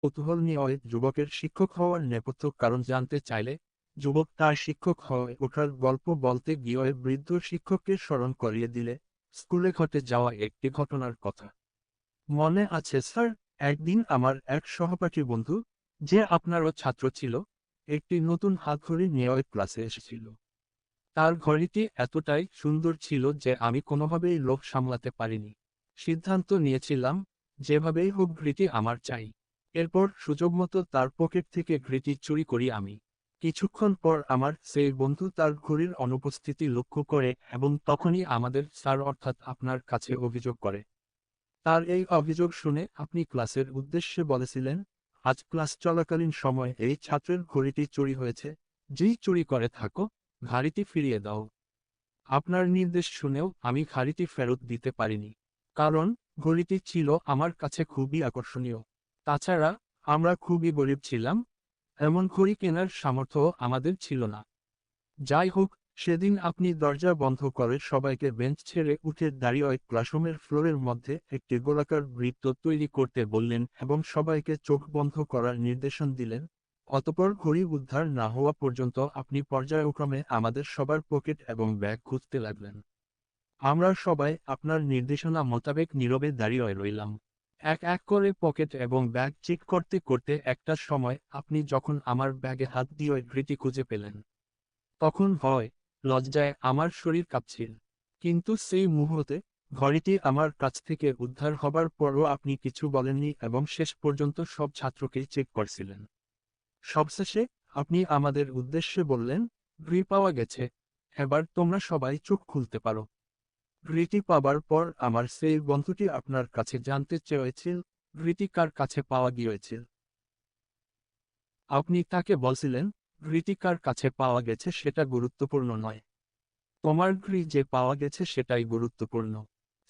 কৌতূহল নিয়ে ওই যুবকের শিক্ষক হওয়ার নেপথ্য কারণ জানতে চাইলে যুবক তার শিক্ষক হয়ে ওঠার গল্প বলতে গিয়ে ওই বৃদ্ধ শিক্ষককে স্মরণ করিয়ে দিলে স্কুলে ঘটে যাওয়া একটি ঘটনার কথা। মনে আছে স্যার, একদিন আমার এক সহপাঠী বন্ধু, যে আপনারও ছাত্র ছিল, একটি নতুন হাতঘড়ি নিয়ে ওই ক্লাসে এসেছিল। তার ঘড়িটি এতটাই সুন্দর ছিল যে আমি কোনোভাবেই লোভ সামলাতে পারিনি। সিদ্ধান্ত নিয়েছিলাম, যেভাবেই হোক ঘড়িটি আমার চাই। এরপর সুযোগমতো তার পকেট থেকে ঘড়িটি চুরি করি আমি। কিছুক্ষণ পর আমার সেই বন্ধু তার ঘড়ির অনুপস্থিতি লক্ষ্য করে এবং তখনই আমাদের স্যার অর্থাৎ আপনার কাছে অভিযোগ করে। তার এই অভিযোগ শুনে আপনি ক্লাসের উদ্দেশ্যে বলেছিলেন, আজ ক্লাস চলাকালীন সময় এই ছাত্রের ঘড়িটি চুরি হয়েছে, যেই চুরি করে থাকো, ঘড়িটি ফিরিয়ে দাও। আপনার নির্দেশ শুনেও আমি ঘড়িটি ফেরত দিতে পারিনি, কারণ ঘড়িটি ছিল আমার কাছে খুবই আকর্ষণীয়। তাছাড়া আমরা খুবই গরিব ছিলাম, এমন ঘড়ি কেনার সামর্থ্য আমাদের ছিল না। যাই হোক, সেদিন আপনি দরজা বন্ধ করে সবাইকে বেঞ্চ ছেড়ে উঠে দাঁড়িয়ে ওই ক্লাসরুমের ফ্লোরের মধ্যে একটি গোলাকার বৃত্ত তৈরি করতে বললেন এবং সবাইকে চোখ বন্ধ করার নির্দেশন দিলেন। অতঃপর ঘড়ি উদ্ধার না হওয়া পর্যন্ত আপনি পর্যায়ক্রমে আমাদের সবার পকেট এবং ব্যাগ খুঁজতে লাগলেন। আমরা সবাই আপনার নির্দেশনা মোতাবেক নীরবে দাঁড়িয়ে রইলাম। এক এক করে পকেট এবং ব্যাগ চেক করতে করতে একটা সময় আপনি যখন আমার ব্যাগে হাত দিয়ে ওই ঘড়িটি খুঁজে পেলেন, তখন ভয়, লজ্জায় আমার শরীর কাঁপছিল। কিন্তু সেই মুহূর্তে ঘড়িটি আমার কাছ থেকে উদ্ধার হবার পরও আপনি কিছু বলেননি এবং শেষ পর্যন্ত সব ছাত্রকেই চেক করছিলেন। সবশেষে আপনি আমাদের উদ্দেশ্যে বললেন, ঘড়ি পাওয়া গেছে, এবার তোমরা সবাই চোখ খুলতে পারো। ঘড়িটি পাবার পর আমার সেই বন্ধুটি আপনার কাছে জানতে চেয়েছিল, ঘড়িটি কার কাছে পাওয়া গিয়েছিল। আপনি তাকে বলছিলেন, ঘড়িটি কার কাছে পাওয়া গেছে সেটা গুরুত্বপূর্ণ নয়, তোমার ঘড়ি যে পাওয়া গেছে সেটাই গুরুত্বপূর্ণ।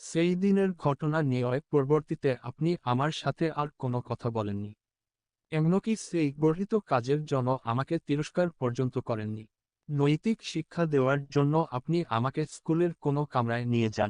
সেই দিনের ঘটনা নিয়ে পরবর্তীতে আপনি আমার সাথে আর কোনো কথা বলেননি। এমনকি সেই গর্হিত কাজের জন্য আমাকে তিরস্কার পর্যন্ত করেননি। নৈতিক শিক্ষা দেওয়ার জন্য আপনি আমাকে স্কুলের কোনো কামরায় নিয়ে যান।